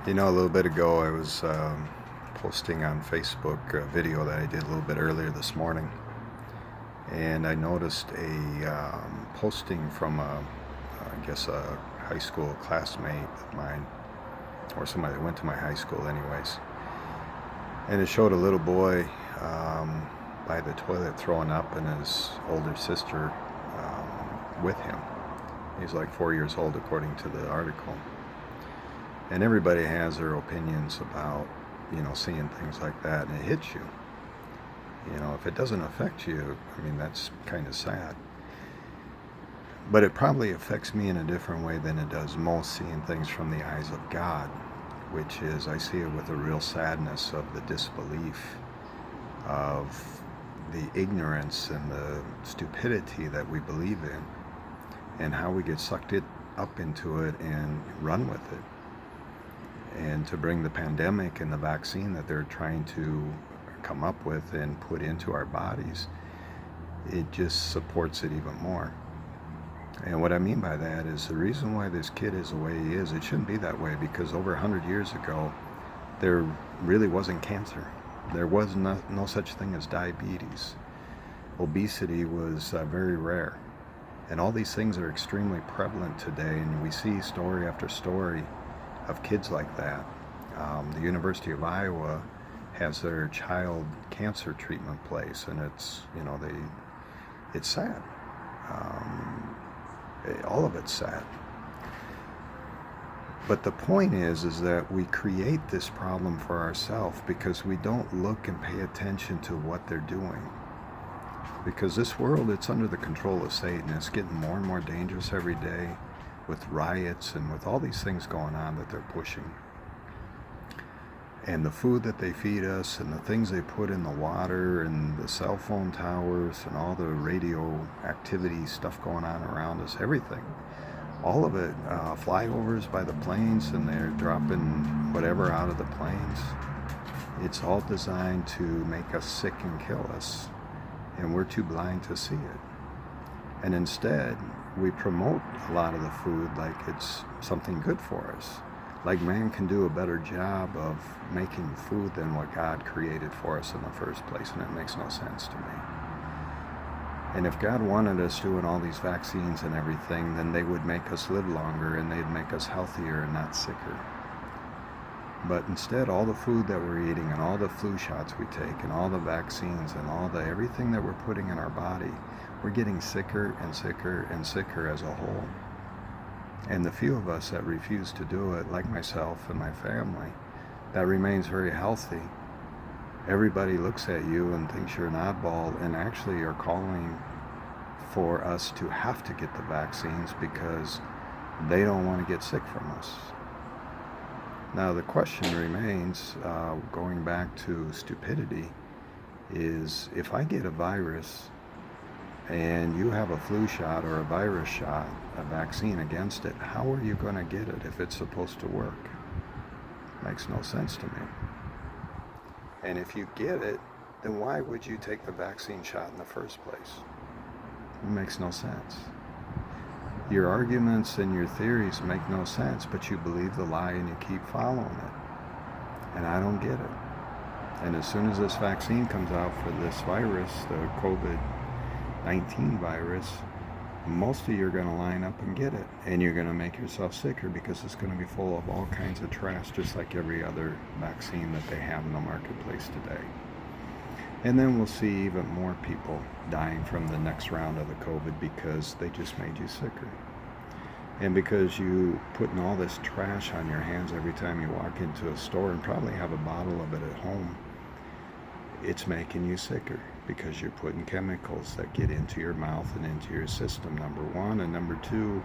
A little bit ago I was posting on Facebook a video that I did a little bit earlier this morning, and I noticed a posting from I guess a high school classmate of mine, or somebody that went to my high school anyways, and it showed a little boy by the toilet throwing up and his older sister with him. He's like 4 years old according to the article. And everybody has their opinions about, seeing things like that, and it hits you. If it doesn't affect you, I mean, that's kind of sad. But it probably affects me in a different way than it does most, seeing things from the eyes of God, which is I see it with a real sadness of the disbelief, of the ignorance and the stupidity that we believe in, and how we get up into it and run with it. And to bring the pandemic and the vaccine that they're trying to come up with and put into our bodies, it just supports it even more. And what I mean by that is the reason why this kid is the way he is, it shouldn't be that way, because over 100 years ago, there really wasn't cancer. There was no such thing as diabetes. Obesity was very rare. And all these things are extremely prevalent today, and we see story after story of kids like that. The University of Iowa has their child cancer treatment place, and it's sad. All of it's sad. But the point is that we create this problem for ourselves because we don't look and pay attention to what they're doing. Because this world, it's under the control of Satan. It's getting more and more dangerous every day, with riots and with all these things going on that they're pushing. And the food that they feed us and the things they put in the water and the cell phone towers and all the radioactivity stuff going on around us, everything. All of it, flyovers by the planes, and they're dropping whatever out of the planes. It's all designed to make us sick and kill us. And we're too blind to see it. And instead, we promote a lot of the food like it's something good for us. Like man can do a better job of making food than what God created for us in the first place, and it makes no sense to me. And if God wanted us doing all these vaccines and everything, then they would make us live longer and they'd make us healthier and not sicker. But instead, all the food that we're eating and all the flu shots we take and all the vaccines and everything that we're putting in our body, we're getting sicker and sicker and sicker as a whole. And the few of us that refuse to do it, like myself and my family, that remains very healthy, everybody looks at you and thinks you're an oddball, and actually are calling for us to have to get the vaccines because they don't want to get sick from us. Now the question remains, going back to stupidity, is if I get a virus and you have a flu shot or a virus shot, a vaccine against it, how are you going to get it if it's supposed to work? Makes no sense to me. And if you get it, then why would you take the vaccine shot in the first place? It makes no sense. Your arguments and your theories make no sense, but you believe the lie and you keep following it. And I don't get it. And as soon as this vaccine comes out for this virus, the COVID-19 virus, most of you are going to line up and get it. And you're going to make yourself sicker because it's going to be full of all kinds of trash, just like every other vaccine that they have in the marketplace today. And then we'll see even more people dying from the next round of the COVID because they just made you sicker. And because you putting all this trash on your hands every time you walk into a store and probably have a bottle of it at home, it's making you sicker because you're putting chemicals that get into your mouth and into your system, number one. And number two,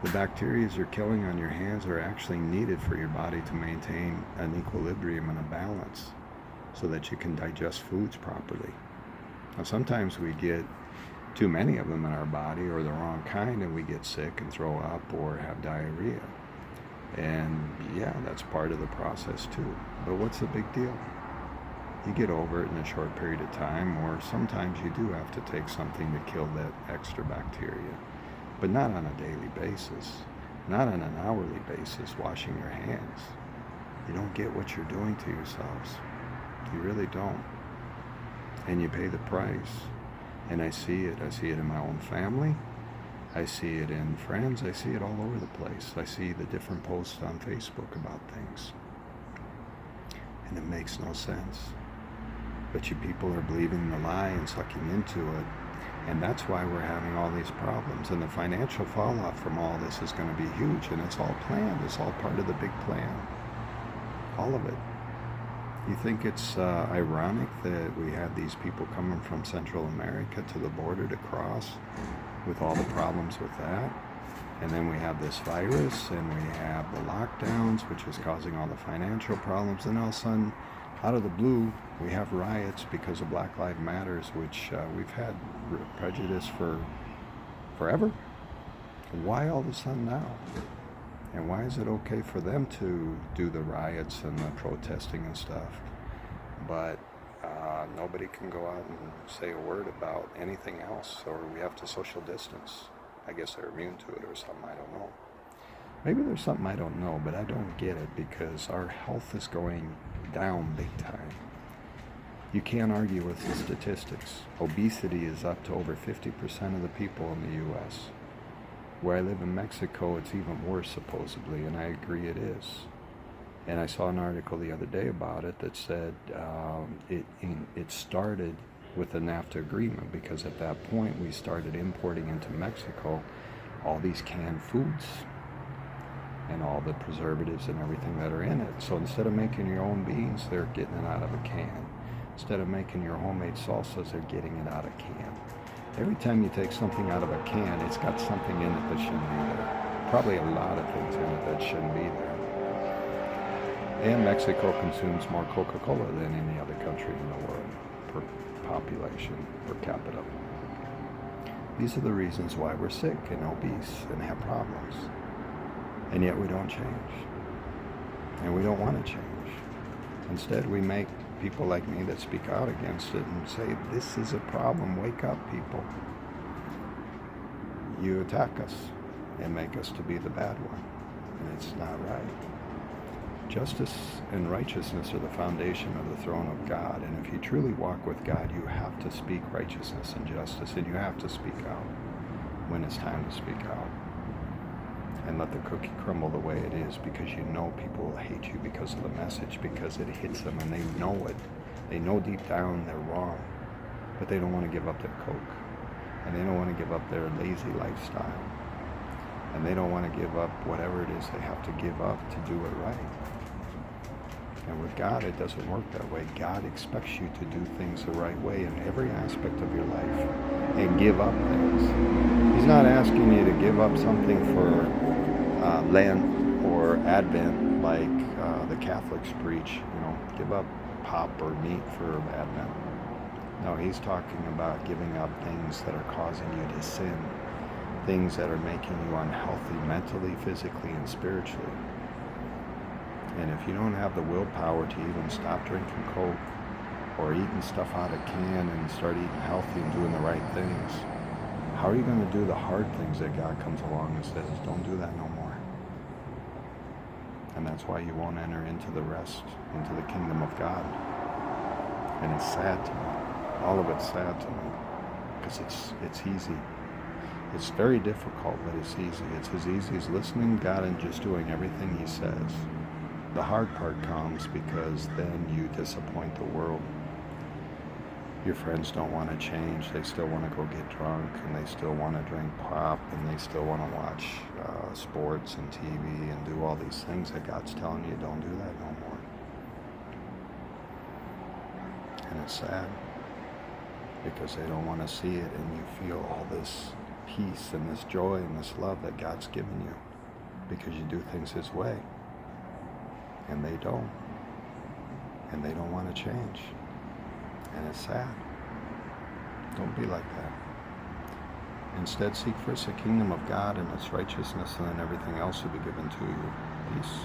the bacteria you're killing on your hands are actually needed for your body to maintain an equilibrium and a balance, so that you can digest foods properly. Now sometimes we get too many of them in our body, or the wrong kind, and we get sick and throw up or have diarrhea. And yeah, that's part of the process too. But what's the big deal? You get over it in a short period of time, or sometimes you do have to take something to kill that extra bacteria. But not on a daily basis, not on an hourly basis, washing your hands. You don't get what you're doing to yourselves. You really don't. And you pay the price. And I see it. I see it in my own family. I see it in friends. I see it all over the place. I see the different posts on Facebook about things. And it makes no sense. But you people are believing the lie and sucking into it. And that's why we're having all these problems. And the financial fallout from all this is going to be huge. And it's all planned. It's all part of the big plan. All of it. You think it's ironic that we had these people coming from Central America to the border to cross with all the problems with that? And then we have this virus, and we have the lockdowns, which is causing all the financial problems. And all of a sudden, out of the blue, we have riots because of Black Lives Matters, which we've had prejudice for forever. Why all of a sudden now? And why is it okay for them to do the riots and the protesting and stuff, but nobody can go out and say a word about anything else, or we have to social distance? I guess they're immune to it or something, I don't know. Maybe there's something I don't know, but I don't get it, because our health is going down big time. You can't argue with the statistics. Obesity is up to over 50% of the people in the U.S. Where I live in Mexico, it's even worse, supposedly, and I agree it is. And I saw an article the other day about it that said it started with the NAFTA agreement, because at that point we started importing into Mexico all these canned foods and all the preservatives and everything that are in it. So instead of making your own beans, they're getting it out of a can. Instead of making your homemade salsas, they're getting it out of can. Every time you take something out of a can, it's got something in it that shouldn't be there. Probably a lot of things in it that shouldn't be there. And Mexico consumes more Coca-Cola than any other country in the world per population, per capita. These are the reasons why we're sick and obese and have problems. And yet we don't change. And we don't want to change. Instead, we make people like me that speak out against it and say, this is a problem, wake up, people. You attack us and make us to be the bad one, and it's not right. Justice and righteousness are the foundation of the throne of God, and if you truly walk with God, you have to speak righteousness and justice, and you have to speak out when it's time to speak out. And let the cookie crumble the way it is, because you know people will hate you because of the message, because it hits them and they know it. They know deep down they're wrong, but they don't want to give up their Coke. And they don't want to give up their lazy lifestyle. And they don't want to give up whatever it is they have to give up to do it right. And with God, it doesn't work that way. God expects you to do things the right way in every aspect of your life and give up things. He's not asking you to give up something for Lent or Advent like the Catholics preach, give up pop or meat for Advent. No, he's talking about giving up things that are causing you to sin, things that are making you unhealthy mentally, physically, and spiritually. And if you don't have the willpower to even stop drinking Coke or eating stuff out of can and start eating healthy and doing the right things, how are you going to do the hard things that God comes along and says, don't do that no more? And that's why you won't enter into the rest, into the kingdom of God. And it's sad to me. All of it's sad to me. Because it's easy. It's very difficult, but it's easy. It's as easy as listening to God and just doing everything He says. The hard part comes because then you disappoint the world. Your friends don't want to change. They still want to go get drunk, and they still want to drink pop, and they still want to watch sports and TV and do all these things that God's telling you don't do that no more. And it's sad because they don't want to see it, and you feel all this peace and this joy and this love that God's given you because you do things His way. And they don't. And they don't want to change. And it's sad. Don't be like that. Instead, seek first the kingdom of God and its righteousness, and then everything else will be given to you. Peace.